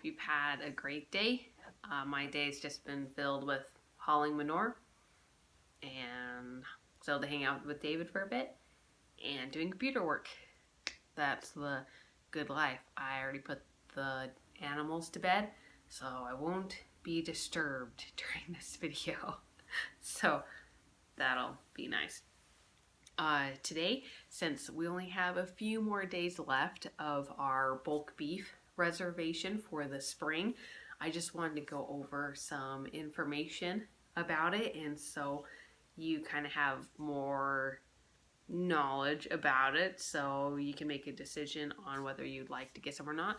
you've had a great day. My day's just been filled with hauling manure and so to hang out with David for a bit and doing computer work. That's the good life. I already put the animals to bed, so I won't be disturbed during this video. So that'll be nice. Today, since we only have a few more days left of our bulk beef reservation for the spring, I just wanted to go over some information about it, and so you kind of have more knowledge about it so you can make a decision on whether you'd like to get some or not.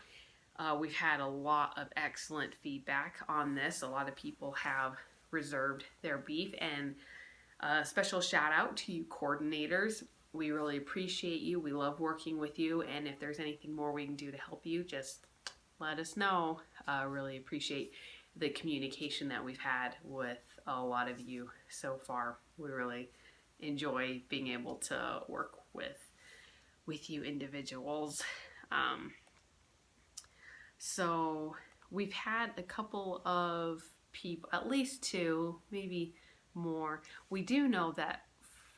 We've had a lot of excellent feedback on this. A lot of people have reserved their beef, and a special shout out to you coordinators. We really appreciate you. We love working with you, and if there's anything more we can do to help you, just let us know. Really appreciate the communication that we've had with a lot of you so far. We really enjoy being able to work with you individuals. So we've had a couple of people, at least two, maybe more. We do know that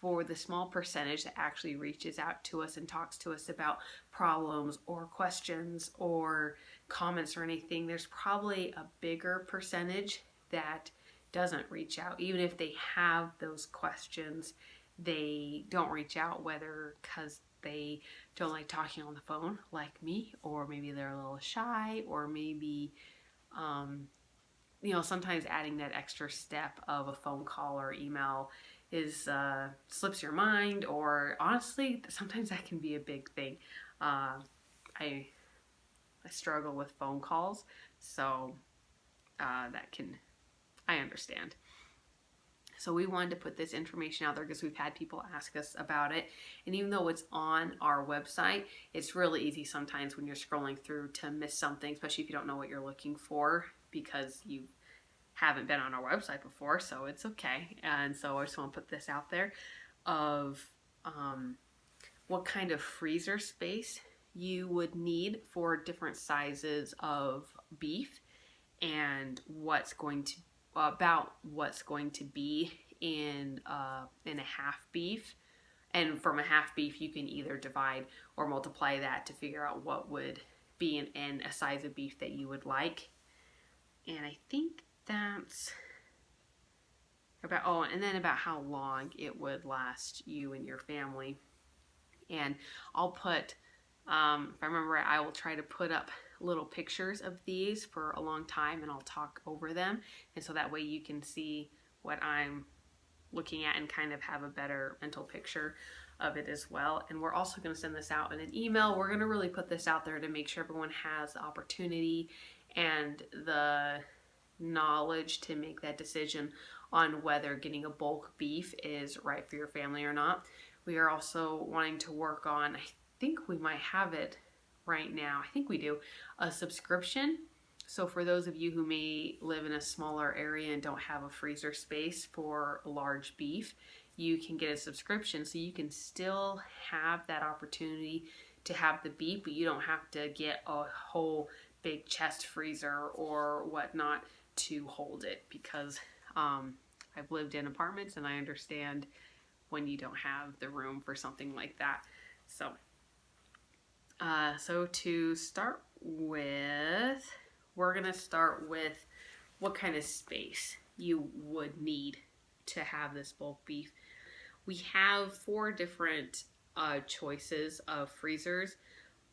for the small percentage that actually reaches out to us and talks to us about problems or questions or comments or anything, there's probably a bigger percentage that doesn't reach out. Even if they have those questions, they don't reach out, whether because they don't like talking on the phone like me, or maybe they're a little shy, or maybe sometimes adding that extra step of a phone call or email is slips your mind, or honestly, sometimes that can be a big thing. I struggle with phone calls, so I understand. So we wanted to put this information out there because we've had people ask us about it. And even though it's on our website, it's really easy sometimes when you're scrolling through to miss something, especially if you don't know what you're looking for because you haven't been on our website before, so it's okay. And so I just want to put this out there of what kind of freezer space you would need for different sizes of beef, and what's going to be in a half beef. And from a half beef, you can either divide or multiply that to figure out what would be in a size of beef that you would like. And I think that's about how long it would last you and your family. And I'll put, if I remember right, I will try to put up little pictures of these for a long time, and I'll talk over them, and so that way you can see what I'm looking at and kind of have a better mental picture of it as well. And we're also going to send this out in an email. We're going to really put this out there to make sure everyone has the opportunity and the knowledge to make that decision on whether getting a bulk beef is right for your family or not. We are also wanting to work on, I think we might have it right now, I think we do, a subscription. So for those of you who may live in a smaller area and don't have a freezer space for large beef, you can get a subscription so you can still have that opportunity to have the beef, but you don't have to get a whole big chest freezer or whatnot to hold it, because I've lived in apartments and I understand when you don't have the room for something like that. So to start with, we're going to start with what kind of space you would need to have this bulk beef. We have 4 different choices of freezers.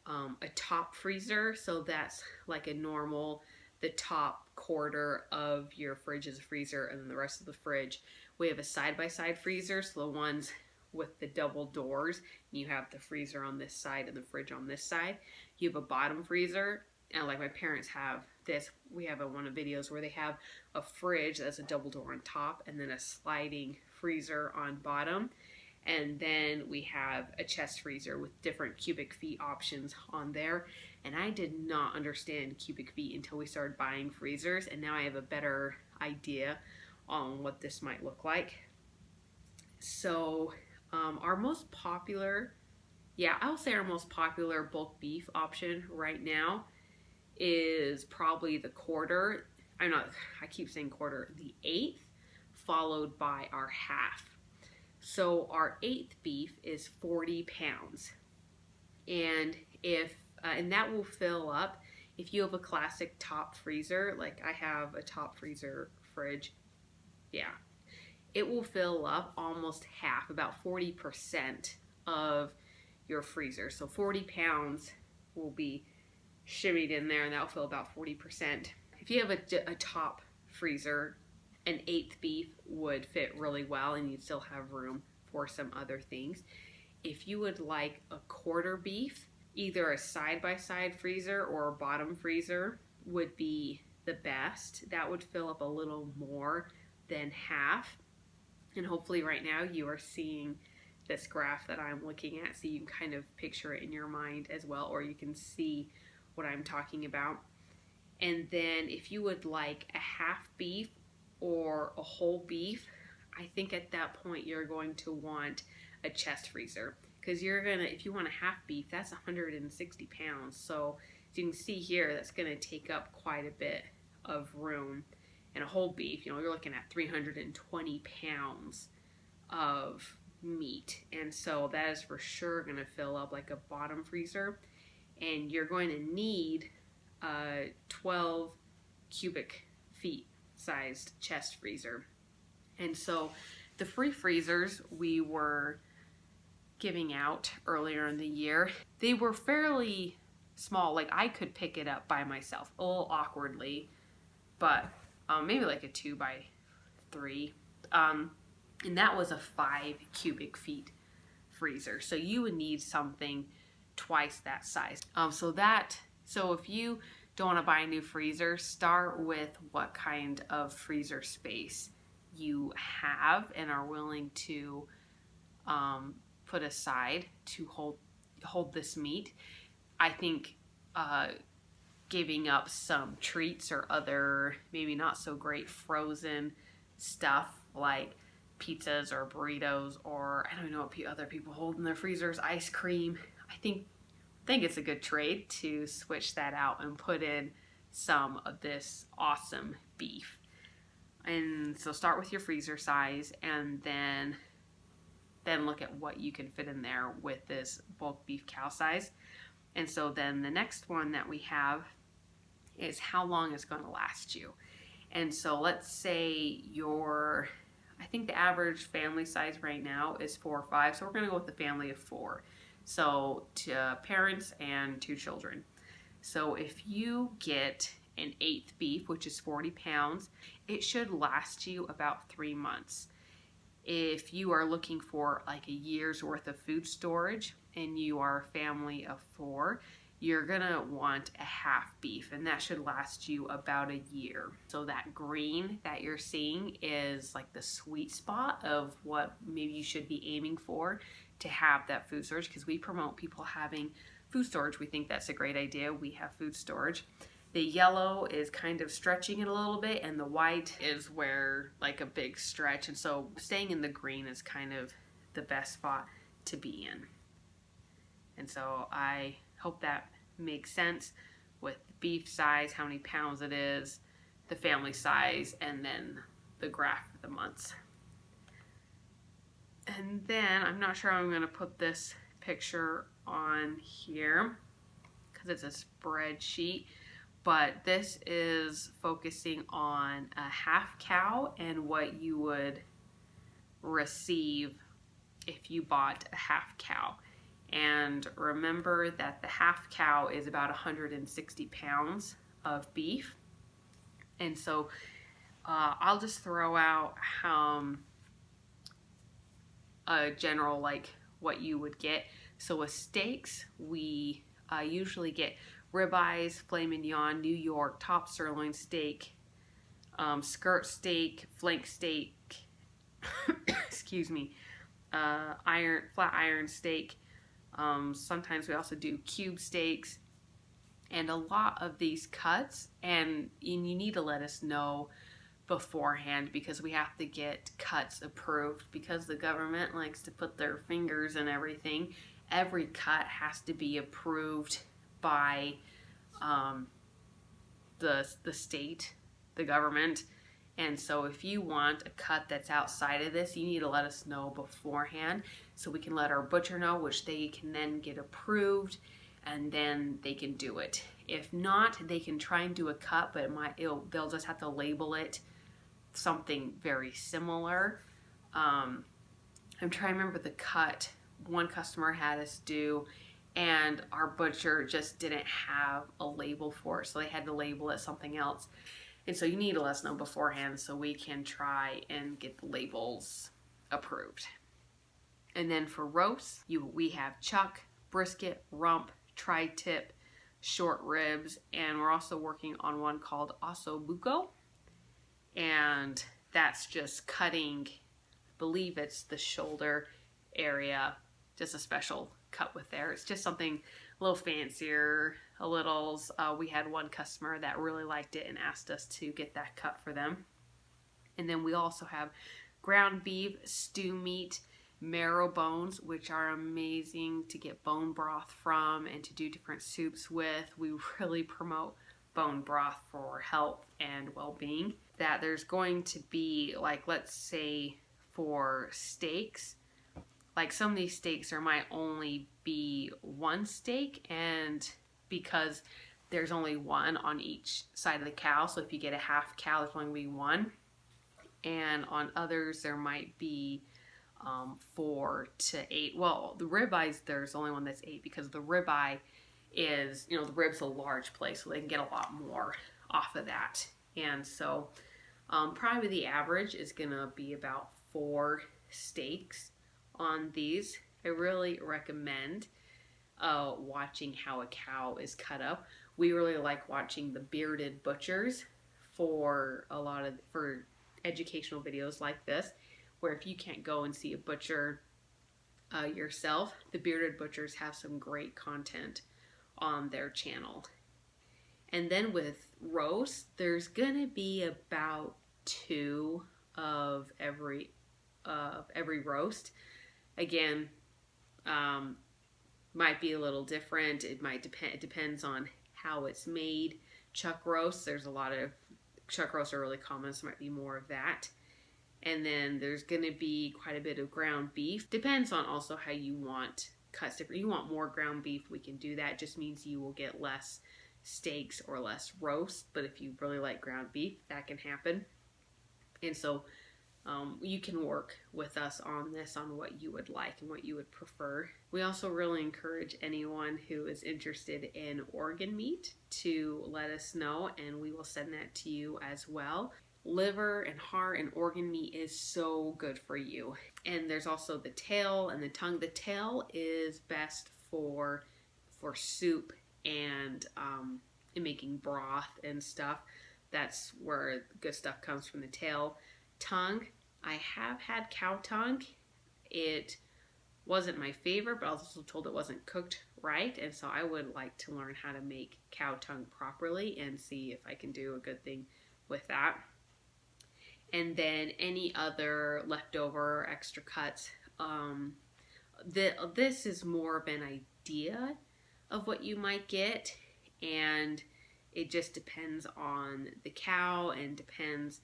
A top freezer, so that's like a normal, the top quarter of your fridge is a freezer, and then the rest of the fridge. We have a side-by-side freezer, so the ones with the double doors, and you have the freezer on this side and the fridge on this side. You have a bottom freezer, and like my parents have this, we have one of videos where they have a fridge that's a double door on top and then a sliding freezer on bottom. And then we have a chest freezer with different cubic feet options on there. And I did not understand cubic feet until we started buying freezers, and now I have a better idea on what this might look like. So our most popular bulk beef option right now is probably the quarter. I keep saying quarter, the eighth, followed by our half. So our eighth beef is 40 pounds. And and that will fill up if you have a classic top freezer, like I have a top freezer fridge. Yeah, it will fill up almost half, about 40% of your freezer. So 40 pounds will be shimmied in there, and that'll fill about 40%. If you have a top freezer, an eighth beef would fit really well, and you'd still have room for some other things. If you would like a quarter beef, either a side-by-side freezer or a bottom freezer would be the best. That would fill up a little more than half. And hopefully right now you are seeing this graph that I'm looking at, so you can kind of picture it in your mind as well, or you can see what I'm talking about. And then if you would like a half beef or a whole beef, I think at that point you're going to want a chest freezer, because if you want a half beef, that's 160 pounds. So as you can see here, that's going to take up quite a bit of room. And a whole beef, you're looking at 320 pounds of meat. And so that is for sure going to fill up like a bottom freezer. And you're going to need a 12 cubic feet sized chest freezer. And so the free freezers we were giving out earlier in the year, they were fairly small. Like I could pick it up by myself, a little awkwardly, but maybe like a 2x3. And that was a 5 cubic feet freezer. So you would need something twice that size. So if you don't want to buy a new freezer, start with what kind of freezer space you have and are willing to put aside to hold this meat. I think giving up some treats or other maybe not so great frozen stuff like pizzas or burritos, or I don't know what other people hold in their freezers, ice cream. I think it's a good trade to switch that out and put in some of this awesome beef. And so start with your freezer size, and then look at what you can fit in there with this bulk beef cow size. And so then the next one that we have is how long it's going to last you. And so let's say I think the average family size right now is 4 or 5. So we're going to go with the family of 4. So to parents and 2 children. So if you get an eighth beef, which is 40 pounds, it should last you about 3 months. If you are looking for like a year's worth of food storage and you are a family of 4, you're gonna want a half beef, and that should last you about a year. So that green that you're seeing is like the sweet spot of what maybe you should be aiming for to have that food storage, because we promote people having food storage. We think that's a great idea. We have food storage. The yellow is kind of stretching it a little bit, and the white is where like a big stretch. And so staying in the green is kind of the best spot to be in. And so I hope that makes sense with the beef size, how many pounds it is, the family size, and then the graph for the months. And then I'm not sure how I'm going to put this picture on here because it's a spreadsheet. But this is focusing on a half cow and what you would receive if you bought a half cow. And remember that the half cow is about 160 pounds of beef. And so I'll just throw out a general like what you would get. So with steaks, we usually get ribeyes, filet mignon, New York, top sirloin steak, skirt steak, flank steak, excuse me, flat iron steak. Sometimes we also do cube steaks, and a lot of these cuts, and you need to let us know beforehand because we have to get cuts approved because the government likes to put their fingers in everything. Every cut has to be approved by the state, the government. And so if you want a cut that's outside of this, you need to let us know beforehand so we can let our butcher know, which they can then get approved, and then they can do it. If not, they can try and do a cut, but they'll just have to label it something very similar. I'm trying to remember the cut one customer had us do, and our butcher just didn't have a label for it, so they had to label it something else. And so you need to let us know beforehand so we can try and get the labels approved. And then for roasts, we have chuck, brisket, rump, tri-tip, short ribs, and we're also working on one called osso buco. And that's just cutting, I believe it's the shoulder area, just a special cut with there. It's just something a little fancier, a little, we had one customer that really liked it and asked us to get that cut for them. And then we also have ground beef, stew meat, marrow bones, which are amazing to get bone broth from and to do different soups with. We really promote bone broth for health and well-being. That there's going to be, like, let's say for steaks, like some of these steaks there might only be one steak, and because there's only one on each side of the cow, so if you get a half cow there's only going to be one, and on others there might be 4 to 8. Well, the ribeyes, there's only one that's 8 because the ribeye is, the rib's a large place, so they can get a lot more off of that. And so probably the average is gonna be about 4 steaks on these. I really recommend watching how a cow is cut up. We really like watching the Bearded Butchers for educational videos like this, where if you can't go and see a butcher yourself, the Bearded Butchers have some great content on their channel. And then with roast, there's gonna be about 2 of every roast. Again, might be a little different. It might depend. It depends on how it's made. Chuck roasts, there's a lot of chuck roasts are really common, so might be more of that. And then there's gonna be quite a bit of ground beef. Depends on also how you want cuts. If you want more ground beef, we can do that. It just means you will get less steaks or less roast. But if you really like ground beef, that can happen. And so you can work with us on this, on what you would like and what you would prefer. We also really encourage anyone who is interested in organ meat to let us know, and we will send that to you as well. Liver and heart and organ meat is so good for you. And there's also the tail and the tongue. The tail is best for soup and making broth and stuff. That's where the good stuff comes from, the tail. Tongue, I have had cow tongue. It wasn't my favorite, but I was also told it wasn't cooked right, and so I would like to learn how to make cow tongue properly and see if I can do a good thing with that. And then any other leftover extra cuts. This is more of an idea of what you might get, and it just depends on the cow and depends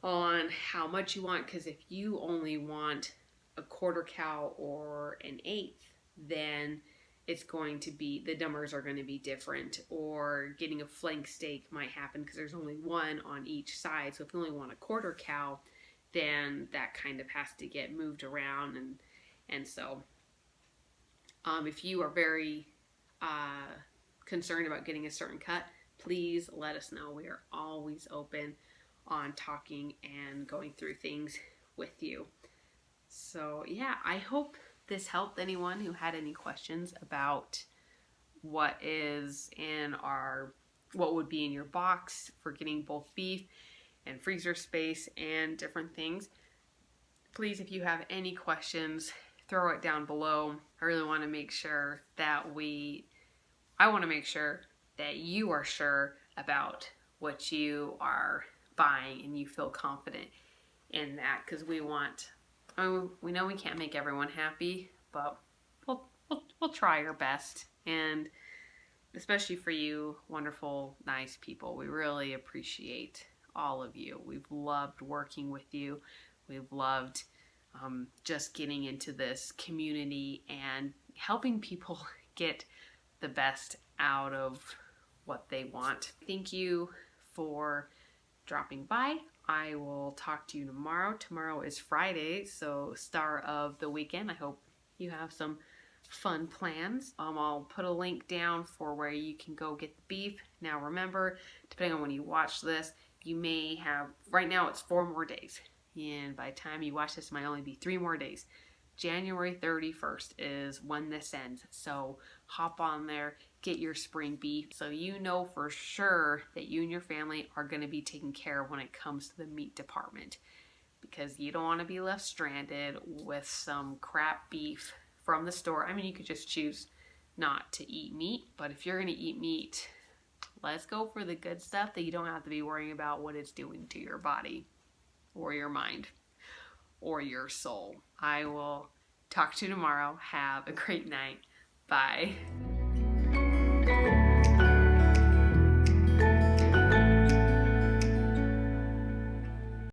on how much you want, because if you only want a quarter cow or an eighth, then it's going to be, the numbers are going to be different, or getting a flank steak might happen because there's only one on each side. So if you only want a quarter cow, then that kind of has to get moved around, and so if you are very concerned about getting a certain cut, please let us know. We are always open on talking and going through things with you. So yeah, I hope this helped anyone who had any questions about what would be in your box for getting both beef and freezer space and different things. Please, if you have any questions, throw it down below. I really want to make sure that you are sure about what you are buying and you feel confident in that, because we know we can't make everyone happy, but we'll try our best. And especially for you wonderful, nice people. We really appreciate all of you. We've loved working with you. We've loved just getting into this community and helping people get the best out of what they want. Thank you for dropping by. I will talk to you tomorrow. Tomorrow is Friday, so start of the weekend. I hope you have some fun plans. I'll put a link down for where you can go get the beef. Now remember, depending on when you watch this, you may have, right now it's 4 more days. And by the time you watch this, it might only be 3 more days. January 31st is when this ends. So hop on there, get your spring beef, so you know for sure that you and your family are going to be taken care of when it comes to the meat department, because you don't want to be left stranded with some crap beef from the store. I mean, you could just choose not to eat meat, but if you're going to eat meat, let's go for the good stuff that you don't have to be worrying about what it's doing to your body or your mind or your soul. I will talk to you tomorrow. Have a great night. Bye.